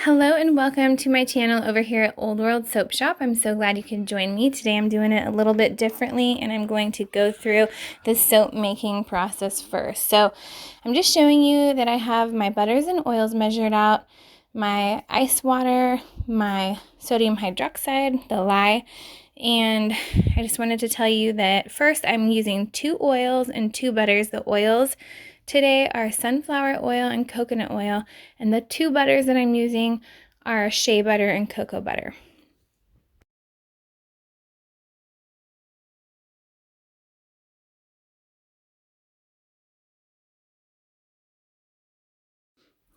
Hello and welcome to my channel over here at Old World Soap Shop. I'm so glad you can join me. Today I'm doing it a little bit differently and I'm going to go through the soap making process first. So I'm just showing you that I have my butters and oils measured out, my ice water, my sodium hydroxide, the lye, and I just wanted to tell you that first I'm using 2 oils and 2 butters. The oils today are sunflower oil and coconut oil, and the 2 butters that I'm using are shea butter and cocoa butter.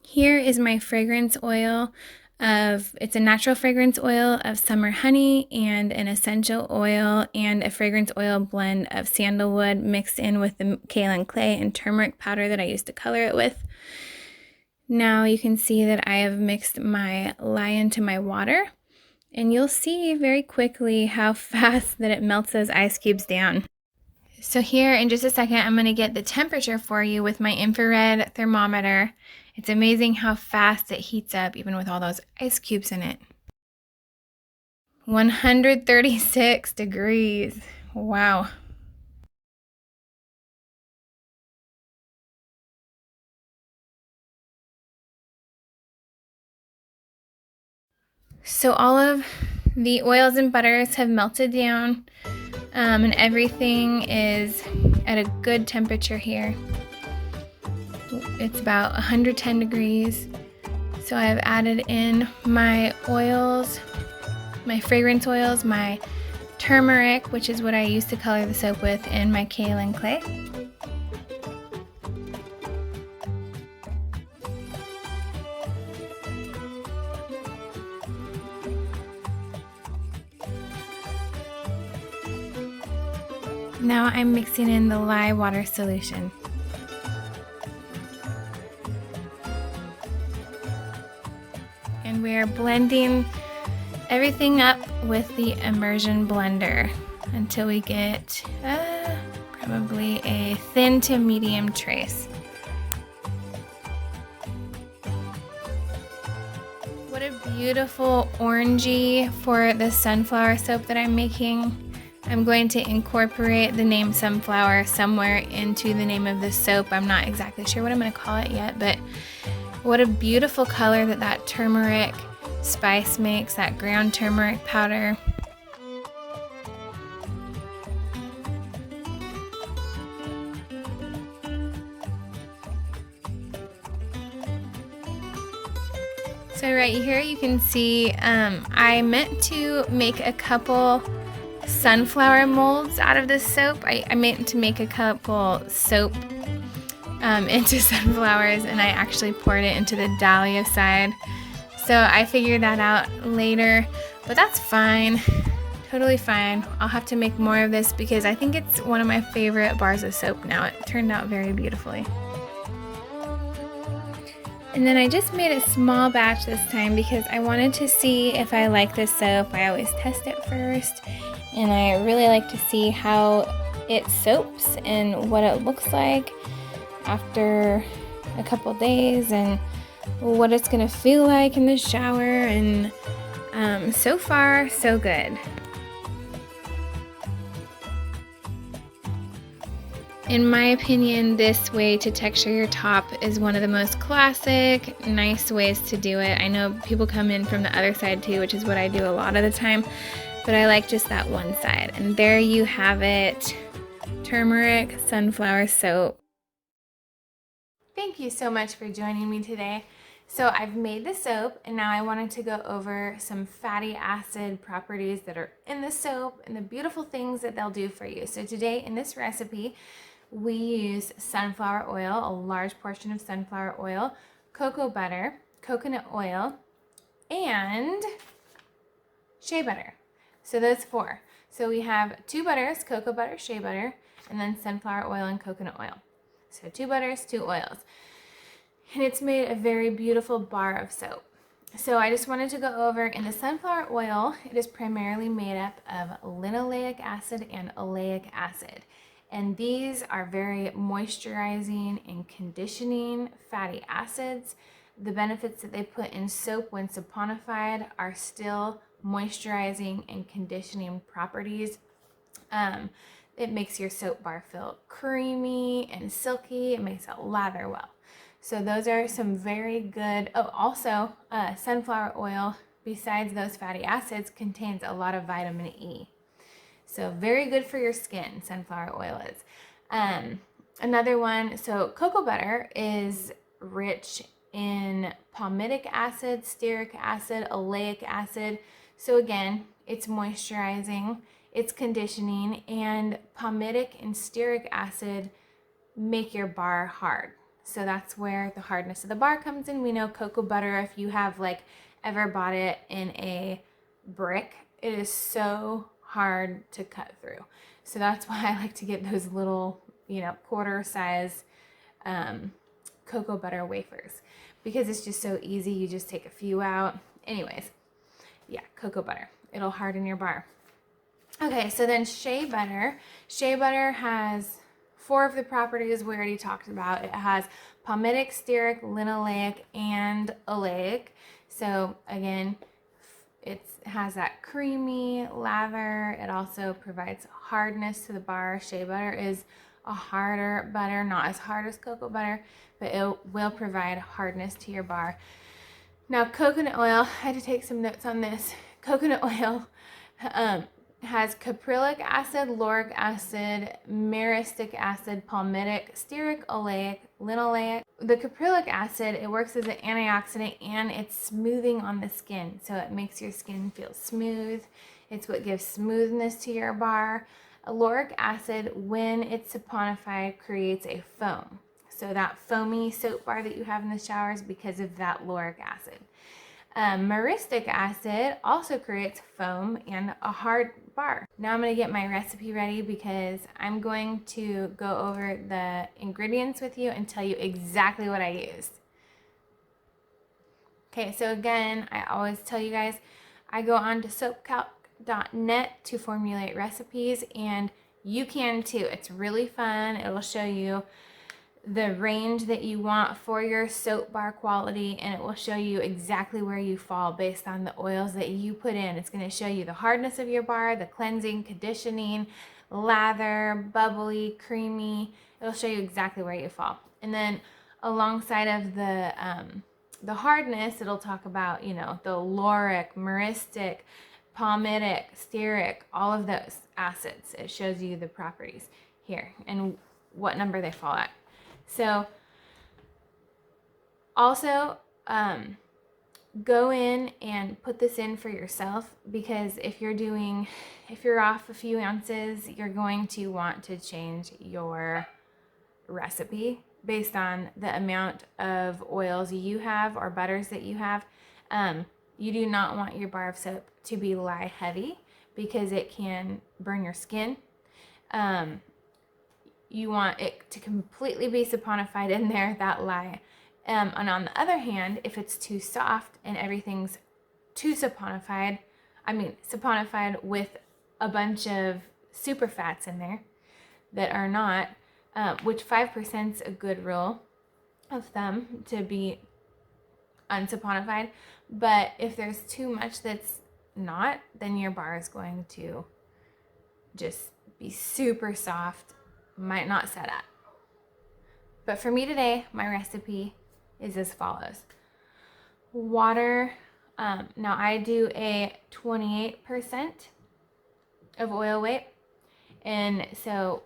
Here is my fragrance oil it's a natural fragrance oil of summer honey and an essential oil and a fragrance oil blend of sandalwood mixed in with the kaolin clay and turmeric powder that I used to color it with. Now you can see that I have mixed my lye into my water, and you'll see very quickly how fast that it melts those ice cubes down. So here in just a second, I'm going to get the temperature for you with my infrared thermometer. It's amazing how fast it heats up even with all those ice cubes in it. 136 degrees. Wow. So all of the oils and butters have melted down, and everything is at a good temperature here. It's about 110 degrees. So I've added in my oils, my fragrance oils, my turmeric, which is what I used to color the soap with, and my kaolin clay. Now I'm mixing in the lye water solution. And we're blending everything up with the immersion blender until we get probably a thin to medium trace. What a beautiful orangey for the sunflower soap that I'm making. I'm going to incorporate the name sunflower somewhere into the name of this soap. I'm not exactly sure what I'm going to call it yet, but what a beautiful color that turmeric spice makes, that ground turmeric powder. So right here you can see I meant to make a couple sunflower molds out of this soap. I meant to make a couple soap into sunflowers, and I actually poured it into the dahlia side. So I figured that out later, but that's fine, totally fine. I'll have to make more of this because I think it's one of my favorite bars of soap now. It turned out very beautifully. And then I just made a small batch this time because I wanted to see if I like this soap. I always test it first, and I really like to see how it soaps and what it looks like after a couple days and what it's gonna feel like in the shower, and so far so good. In my opinion, this way to texture your top is one of the most classic, nice ways to do it. I know people come in from the other side too, which is what I do a lot of the time, but I like just that one side. And there you have it, turmeric sunflower soap. Thank you so much for joining me today. So I've made the soap, and now I wanted to go over some fatty acid properties that are in the soap and the beautiful things that they'll do for you. So today in this recipe, we use sunflower oil, a large portion of sunflower oil, cocoa butter, coconut oil, and shea butter. So those 4. So we have 2 butters, cocoa butter, shea butter, and then sunflower oil and coconut oil. So 2 butters, 2 oils. And it's made a very beautiful bar of soap. So I just wanted to go over, in the sunflower oil, it is primarily made up of linoleic acid and oleic acid. And these are very moisturizing and conditioning fatty acids. the benefits that they put in soap when saponified are still moisturizing and conditioning properties. It makes your soap bar feel creamy and silky. It makes it lather well. So those are some very good. Oh, also, sunflower oil, besides those fatty acids, contains a lot of vitamin E. So very good for your skin, sunflower oil is. Another one, so cocoa butter is rich in palmitic acid, stearic acid, oleic acid. So again, it's moisturizing, it's conditioning, and palmitic and stearic acid make your bar hard. So that's where the hardness of the bar comes in. We know cocoa butter, if you have like ever bought it in a brick, it is so hard to cut through. So that's why I like to get those little, quarter size cocoa butter wafers, because it's just so easy. You just take a few out. Anyways, yeah, cocoa butter. It'll harden your bar. Okay, so then shea butter. Shea butter has 4 of the properties we already talked about. It has palmitic, stearic, linoleic, and oleic. So again, it has that creamy lather. It also provides hardness to the bar. Shea butter is a harder butter, not as hard as cocoa butter, but it will provide hardness to your bar. Now, coconut oil, I had to take some notes on this. Coconut oil has caprylic acid, lauric acid, myristic acid, palmitic, stearic, oleic, linoleic. The caprylic acid, it works as an antioxidant and it's smoothing on the skin. So it makes your skin feel smooth. It's what gives smoothness to your bar. Lauric acid, when it's saponified, creates a foam. So that foamy soap bar that you have in the showers because of that lauric acid. Myristic acid also creates foam and a hard bar. Now I'm going to get my recipe ready because I'm going to go over the ingredients with you and tell you exactly what I used. Okay, so again, I always tell you guys, I go on to soapcalc.net to formulate recipes, and you can too. It's really fun. It'll show you the range that you want for your soap bar quality, and it will show you exactly where you fall based on the oils that you put in. It's going to show you the hardness of your bar, the cleansing, conditioning, lather, bubbly, creamy. It'll show you exactly where you fall. And then alongside of the hardness, it'll talk about, the lauric, myristic, palmitic, stearic, all of those acids. It shows you the properties here and what number they fall at. So also go in and put this in for yourself, because if you're off a few ounces, you're going to want to change your recipe based on the amount of oils you have or butters that you have. You do not want your bar of soap to be lye heavy because it can burn your skin. You want it to completely be saponified in there, that lye. And on the other hand, if it's too soft and everything's too saponified with a bunch of super fats in there that are not, which 5% is a good rule of thumb to be unsaponified. But if there's too much that's not, then your bar is going to just be super soft, might not set up. But for me today, my recipe is as follows. Water, now I do a 28% of oil weight, and so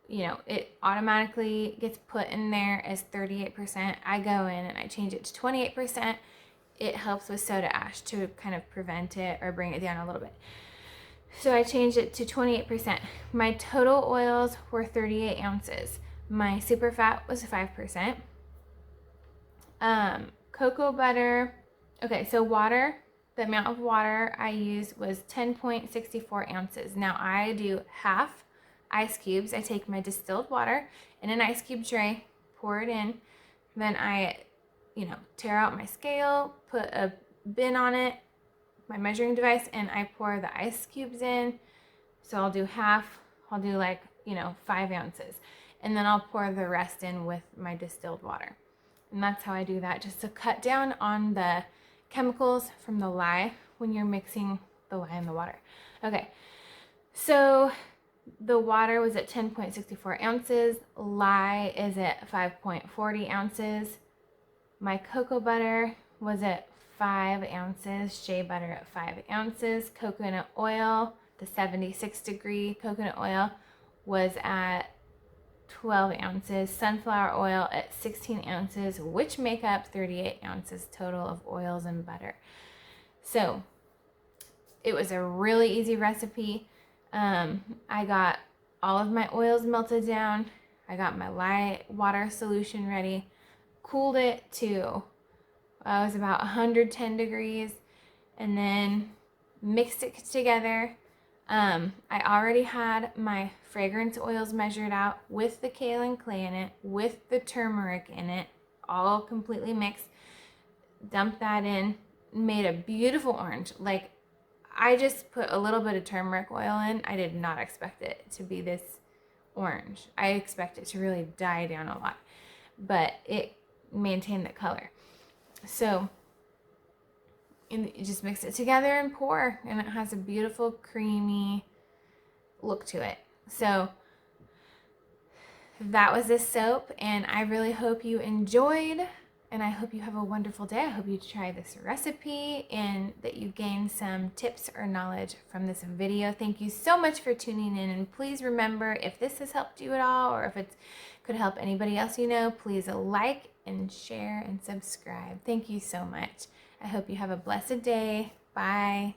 it automatically gets put in there as 38%. I go in and I change it to 28%. It helps with soda ash to kind of prevent it or bring it down a little bit. So I changed it to 28%. My total oils were 38 ounces. My super fat was 5%. Cocoa butter. Okay, so water, the amount of water I used was 10.64 ounces. Now I do half ice cubes. I take my distilled water in an ice cube tray, pour it in. Then I, tear out my scale, put a bin on it, my measuring device, and I pour the ice cubes in. So I'll do half, I'll do 5 ounces. And then I'll pour the rest in with my distilled water. And that's how I do that, just to cut down on the chemicals from the lye when you're mixing the lye in the water. Okay, so the water was at 10.64 ounces. Lye is at 5.40 ounces. My cocoa butter was at 5 ounces. Shea butter at 5 ounces. Coconut oil, the 76 degree coconut oil, was at 12 ounces. Sunflower oil at 16 ounces, which make up 38 ounces total of oils and butter. So it was a really easy recipe. I got all of my oils melted down. I got my lye water solution ready, cooled it to, it was about 110 degrees, and then mixed it together. I already had my fragrance oils measured out with the kaolin clay in it, with the turmeric in it, all completely mixed. Dumped that in, made a beautiful orange. Like, I just put a little bit of turmeric oil in. I did not expect it to be this orange. I expect it to really die down a lot, but it maintained the color. So you just mix it together and pour, and it has a beautiful creamy look to it. So that was this soap, and I really hope you enjoyed, and I hope you have a wonderful day. I hope you try this recipe and that you gain some tips or knowledge from this video. Thank you so much for tuning in, and please remember, if this has helped you at all, or if it could help anybody else you know, please like and share and subscribe. Thank you so much. I hope you have a blessed day. Bye.